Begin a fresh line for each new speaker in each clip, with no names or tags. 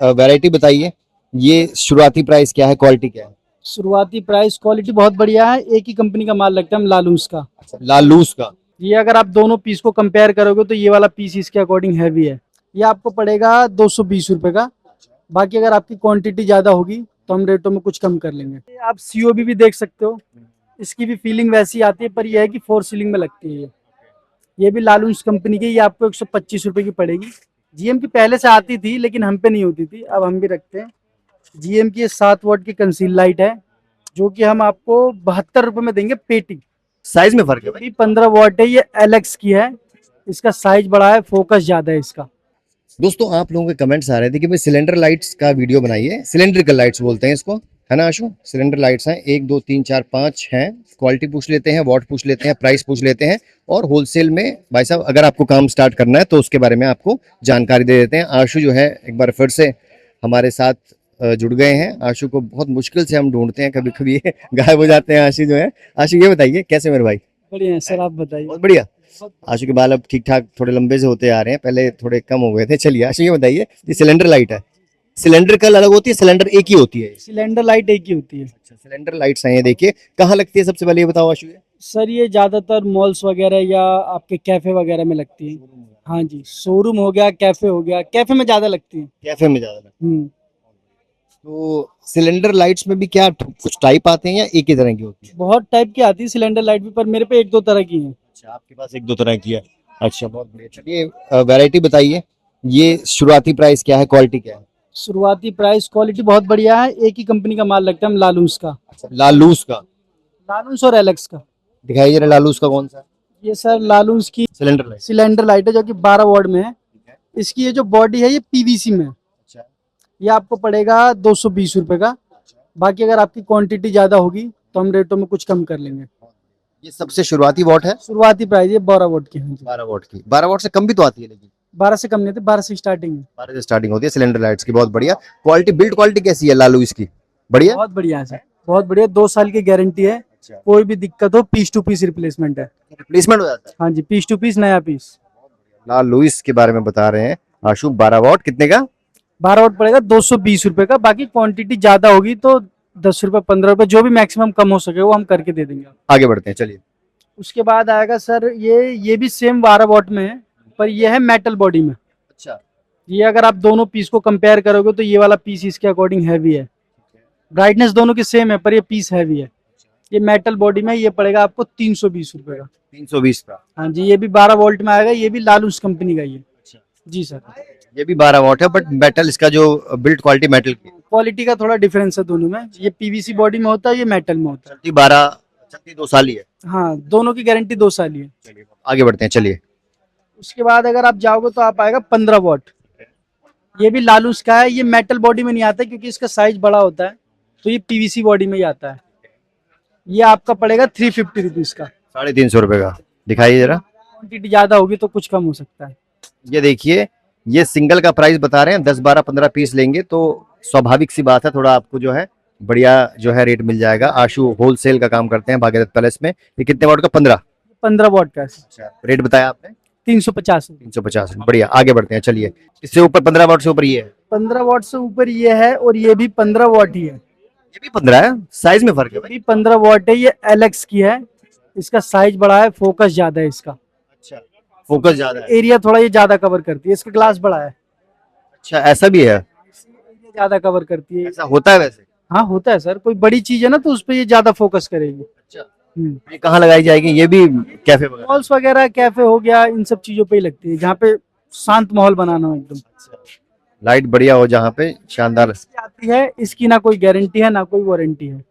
Variety बताइए, ये शुरुआती प्राइस क्या है, क्वालिटी क्या है?
शुरुआती प्राइस क्वालिटी बहुत बढ़िया है। एक ही कंपनी का माल लगता है, हम लालूस का।
लालूस का।
ये अगर आप दोनों पीस को कंपेयर करोगे तो ये वाला पीस इसके अकॉर्डिंग हैवी है। ये आपको पड़ेगा 220 रुपए का। बाकी अगर आपकी क्वांटिटी ज्यादा होगी तो हम रेटों में कुछ कम कर लेंगे। ये आप सीओबी भी देख सकते हो, इसकी भी फीलिंग वैसी आती है, पर यह है कि 4 सीलिंग में लगती है। ये भी लालूस कंपनी की, ये आपको 125 रुपए की पड़ेगी। जीएम की पहले से आती थी लेकिन हम पे नहीं होती थी, अब हम भी रखते हैं। जीएम की 7 वाट की कंसील लाइट है, जो कि हम आपको 72 रुपए में देंगे पेटी।
साइज में फर्क है भाई।
ये 15 वाट है, ये एलेक्स की है। इसका साइज बड़ा है, फोकस ज्यादा है इसका।
दोस्तों आप लोगों के कमेंट्स आ रहे थे कि भाई सिलेंडर लाइट्स का वीडियो बनाइए। सिलेंड्रिकल लाइट्स बोलते हैं इसको, है ना आशु? सिलेंडर लाइट्स हैं, 1 2 3 4 5 हैं। क्वालिटी पूछ लेते हैं, वॉट पूछ लेते हैं, प्राइस पूछ लेते हैं, और होलसेल में भाई साहब अगर आपको काम स्टार्ट करना है तो उसके बारे में आपको जानकारी दे देते हैं। आशु जो है एक बार फिर से हमारे साथ जुड़ गए हैं। आशु को बहुत मुश्किल से हम ढूंढते हैं, कभी कभी ये गायब हो जाते हैं। आशु जो है, आशु ये बताइए कैसे मेरे भाई?
बढ़िया है सर, आप बताइए।
बहुत बढ़िया। आशु के बाल अब ठीक ठाक थोड़े लंबे से होते आ रहे हैं, पहले थोड़े कम हो गए थे। चलिए आशु ये बताइए, ये सिलेंडर लाइट है, सिलेंडर कल अलग होती है, सिलेंडर एक ही होती है?
सिलेंडर लाइट एक ही होती है।
अच्छा, सिलेंडर लाइट्स हैं ये। देखिए कहाँ लगती है, सबसे पहले ये बताओ आशु। ये
सर ये ज्यादातर मॉल्स वगैरह या आपके कैफे वगैरह में लगती है। हाँ जी, शोरूम हो गया, कैफे हो गया, कैफे में ज्यादा लगती है।
कैफे में ज्यादा लगती
हम्म।
है। तो सिलेंडर लाइट्स में भी क्या कुछ टाइप आते हैं या एक ही तरह की होती है?
बहुत टाइप की आती है सिलेंडर लाइट भी, पर मेरे पे 1 2 तरह की है।
अच्छा, आपके पास 1 2 तरह की है। अच्छा, बहुत बढ़िया। चलिए वैरायटी बताइए, ये शुरुआती प्राइस क्या है, क्वालिटी क्या है?
शुरुआती प्राइस क्वालिटी बहुत बढ़िया है। एक ही कंपनी का माल लगता है, हम लालूस का।
लालूस का।
लालूस और एलेक्स का।
दिखाइए जरा, लालूस का कौन सा है?
ये सर लालूस की
सिलेंडर लाइट।
सिलेंडर लाइट है, जो कि 12 वाट में है। इसकी ये जो बॉडी है ये पीवीसी में है।
अच्छा।
ये आपको पड़ेगा 220 रुपए का। बाकी अगर आपकी क्वांटिटी ज्यादा होगी तो हम रेटों में कुछ कम कर लेंगे।
ये सबसे शुरुआती वॉट है?
शुरुआती प्राइस ये 12 वाट की है।
12 वॉट की। 12 वॉट से कम भी तो आती है लेकिन?
12 से कम नहीं थे, 12 से स्टार्टिंग है।
12 से स्टार्टिंग होती है सिलेंडर लाइट्स की। बहुत बढ़िया। क्वालिटी, बिल्ड क्वालिटी कैसी है लालू इसकी? बढ़िया।
बहुत बढ़िया है सर, बहुत बढ़िया। 2 साल की गारंटी है।
अच्छा।
कोई भी दिक्कत हो, पीस टू पीस रिप्लेसमेंट है।
रिप्लेसमेंट हो जाता है?
हाँ जी, पीस टू पीस, नया पीस।
लाल लुइस के बारे में बता रहे हैं आशु। 12 वॉट कितने का?
12 वाट पड़ेगा 220 रुपए का। बाकी क्वांटिटी ज्यादा होगी तो 10 रुपए 15 रुपए, जो भी मैक्सिमम कम हो सके वो हम करके दे देंगे।
आगे बढ़ते हैं, चलिए।
उसके बाद आएगा सर, ये भी सेम 12 वाट में है, पर ये है मेटल बॉडी में।
अच्छा।
ये अगर आप दोनों पीस को कंपेयर करोगे तो ये वाला पीस इसके अकॉर्डिंग हैवी है। ब्राइटनेस दोनों की सेम है, पर ये पीस हैवी है। ये मेटल बॉडी में, ये पड़ेगा आपको 320 रुपए का।
320 का।
हाँ जी, ये भी 12 वोल्ट में आएगा। ये भी लालूस कंपनी का ही है।
अच्छा।
जी सर।
ये भी 12 वॉट है, बट मेटल इसका जो बिल्ड क्वालिटी मेटल की है।
क्वालिटी का थोड़ा डिफरेंस है दोनों में। ये पीवीसी बॉडी में होता है, ये मेटल में होता
चलती 12, चलती 2 साल ही है।
है। हाँ, दोनों की गारंटी 2 साल ही है।
चलिए आगे बढ़ते हैं, चलिए।
उसके बाद अगर आप जाओगे तो आप आएगा 15 वाट। ये भी लालूस का है। ये मेटल बॉडी में नहीं आता क्योंकि इसका साइज बड़ा होता है, तो ये पीवीसी बॉडी में ही आता है। ये आपका पड़ेगा 350 रुपीज का।
350 रुपए का। दिखाइए जरा।
क्वांटिटी ज्यादा होगी तो कुछ कम हो सकता है।
ये देखिए, ये सिंगल का प्राइस बता रहे हैं। 10 12 15 पीस लेंगे तो स्वाभाविक सी बात है, थोड़ा आपको जो है बढ़िया जो है रेट मिल जाएगा। आशु होलसेल का काम करते हैं भागीरथ पैलेस में। ये कितने वॉट का? 15।
15 वाट का
रेट बताया आपने?
350।
350। बढ़िया, आगे बढ़ते हैं, चलिए। इससे ऊपर 15 वॉट से ऊपर ये है?
15 वाट से ऊपर ये है, और ये भी 15 वाट ही है।
ये भी 15 है? साइज में फर्क है
ये
भाई।
भी 15 वाट है, ये एलेक्स की है। इसका साइज बड़ा है, फोकस ज्यादा है इसका।
अच्छा, फोकस ज्यादा है।
एरिया थोड़ा ये ज्यादा कवर करती है, इसका ग्लास बड़ा है।
अच्छा, ऐसा भी है?
एरिया ज्यादा कवर करती है।
ऐसा होता है वैसे?
हाँ होता है सर, कोई बड़ी चीज है ना तो उस पर ये ज्यादा फोकस करेगी।
अच्छा।
हम्म।
ये कहाँ लगाई जाएगी? ये भी कैफे वगैरह?
मॉल्स वगैरह, कैफे हो गया, इन सब चीजों पे ही लगती है, जहाँ पे शांत माहौल बनाना हो एकदम।
लाइट बढ़िया हो जहाँ पे, शानदार।
आती है इसकी ना कोई गारंटी है ना कोई वारंटी है।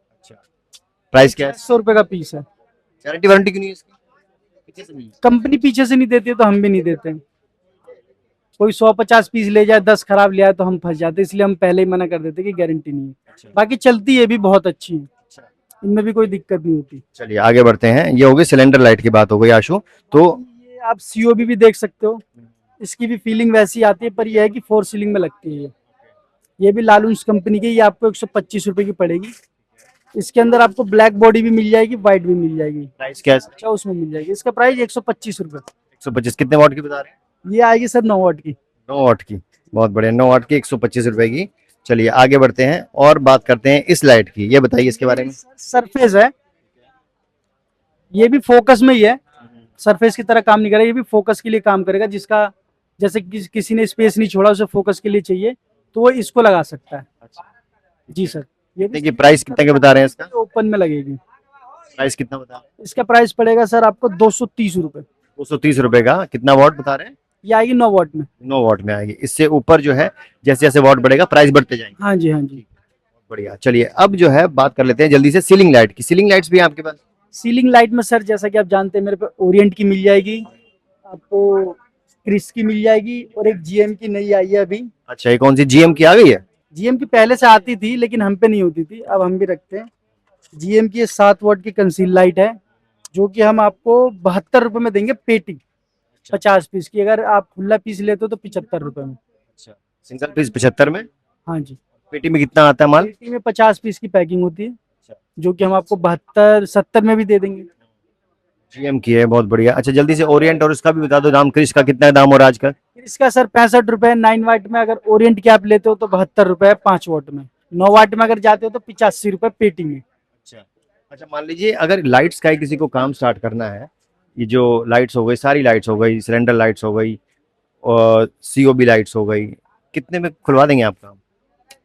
प्राइस क्या है?
100 रुपए का पीस है।
गारंटी वारंटी क्यों नहीं है इसकी? पीछे से नहीं है?
कंपनी पीछे से नहीं देती है तो हम भी नहीं देते। कोई 150 पीस ले जाए, 10 खराब ले आए तो हम फंस जाते, इसलिए हम पहले ही मना कर देते कि गारंटी नहीं है। बाकी चलती है भी, बहुत अच्छी है, इनमें भी कोई दिक्कत नहीं होती।
चलिए आगे बढ़ते हैं। ये हो गई सिलेंडर लाइट की बात हो गई आशु। तो
ये आप सीओबी भी देख सकते हो, इसकी भी फीलिंग वैसी आती है, पर यह है कि 4 सीलिंग में लगती है। ये भी लालूस कंपनी की, ये आपको 125 रुपए की पड़ेगी। इसके अंदर आपको ब्लैक बॉडी भी मिल जाएगी, व्हाइट भी मिल जाएगी।
प्राइस क्या है?
अच्छा, उसमें मिल जाएगी। इसका प्राइस 125 रुपए।
125। कितने वॉट की बता रहे हैं?
ये आएगी सर 9 वाट की।
9 वॉट की। बहुत बढ़िया, 9 वाट की 125 रुपए की। चलिए आगे बढ़ते हैं और बात करते हैं इस लाइट की, ये बताइए इसके बारे में।
सरफेस है, ये भी फोकस में ही है, सरफेस की तरह काम नहीं करेगा, ये भी फोकस के लिए काम करेगा। जिसका जैसे किसी ने स्पेस नहीं छोड़ा, उसे फोकस के लिए चाहिए, तो वो इसको लगा सकता है। जी सर, ये
देखिए प्राइस कितने के बता रहे हैं इसका,
ओपन में लगेगी।
प्राइस कितना बता रहे हैं?
इसका प्राइस पड़ेगा सर आपको 230 रुपए।
230 रुपए का। कितना वाट बता रहे हैं?
ये आएगी 9 वाट में।
9 वाट में आएगी। इससे ऊपर जो है जैसे जैसे वाट बढ़ेगा प्राइस बढ़ते जाएंगे।
हाँ जी, हाँ जी।
बढ़िया। चलिए अब जो है बात कर लेते हैं जल्दी से सीलिंग लाइट की। सीलिंग लाइट्स भी हैं आपके पास?
सीलिंग लाइट में सर जैसा कि आप जानते हैं, मेरे पे ओरिएंट की मिल जाएगी आपको, क्रिस की मिल जाएगी, और एक जीएम की नई आई है अभी।
अच्छा, ये कौन सी जीएम की आ गई है?
जीएम की पहले से आती थी लेकिन हम पे नहीं होती थी, अब हम भी रखते हैं। जीएम की 7 वाट की कंसील लाइट है, जो कि हम आपको 72 रुपए में देंगे पेटी, 50 पीस की। अगर आप खुला पीस लेते हो तो 75 रुपए में।
अच्छा, सिंगल पीस 75 में।
हाँ जी।
पेटी में कितना आता है माल?
पेटी में 50 पीस की पैकिंग होती है, जो कि हम आपको 72 70 में भी दे देंगे।
जीएम की है, बहुत बढ़िया। अच्छा जल्दी से ओरिएंट और उसका भी बता दो दाम, क्रिश का कितना दाम हो रहा है आजकल?
इसका सर 65 रुपए 9 वाट में। अगर ओरिएंट की आप लेते हो तो 72 रुपए 5 वाट में। 9 वाट में अगर जाते हो तो 85 रुपए पेटी में।
अच्छा। अच्छा मान लीजिए अगर लाइट्स का ही किसी को काम स्टार्ट करना है, ये जो लाइट्स हो गई, सारी लाइट्स हो गई, सिलेंडर लाइट्स हो गई और सीओबी लाइट्स हो गई, कितने में खुलवा देंगे आप काम?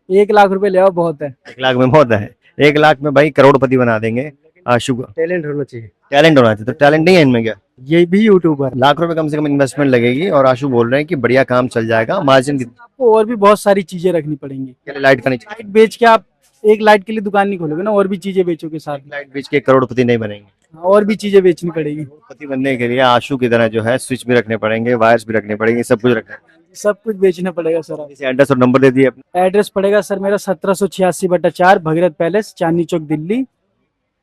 1 लाख रुपए ले आओ, बहुत है।
1 लाख में बहुत है? 1 लाख में भाई करोड़पति बना देंगे आशु को।
टैलेंट होना चाहिए।
टैलेंट होना चाहिए, तो टैलेंट नहीं है इनमें क्या?
ये भी यूट्यूबर।
लाख रुपए कम से कम इन्वेस्टमेंट लगेगी और आशु बोल रहे हैं कि बढ़िया काम चल जाएगा। मार्जिन कितना?
आपको और भी बहुत सारी चीजें रखनी पड़ेंगी।
लाइट का नहीं चाहिए?
लाइट बेच के आप एक लाइट के लिए दुकान नहीं खोलोगे ना, और भी चीजें बेचोगे साथ में।
लाइट बेच के करोड़पति नहीं बनेंगे।
और भी चीजें बेचनी पड़ेगी।
करोड़पति बनने के लिए आशु की तरह जो है स्विच भी रखने पड़ेंगे, वायर्स भी रखने पड़ेंगे, सब कुछ रखना है।
सब कुछ बेचना पड़ेगा सर। आप
जैसे एड्रेस और नंबर दे दिए अपना।
एड्रेस पड़ेगा सर मेरा 1786/4 भगीरथ पैलेस, चांदनी चौक, दिल्ली।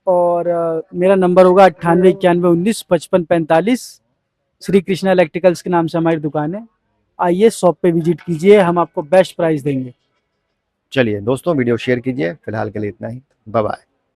और मेरा नंबर होगा 98 91 19 55 45। श्री कृष्णा इलेक्ट्रिकल्स के नाम से हमारी दुकान है। आइए शॉप पे विजिट कीजिए, हम आपको बेस्ट प्राइस देंगे।
चलिए दोस्तों वीडियो शेयर कीजिए, फिलहाल के लिए इतना ही। Bye bye.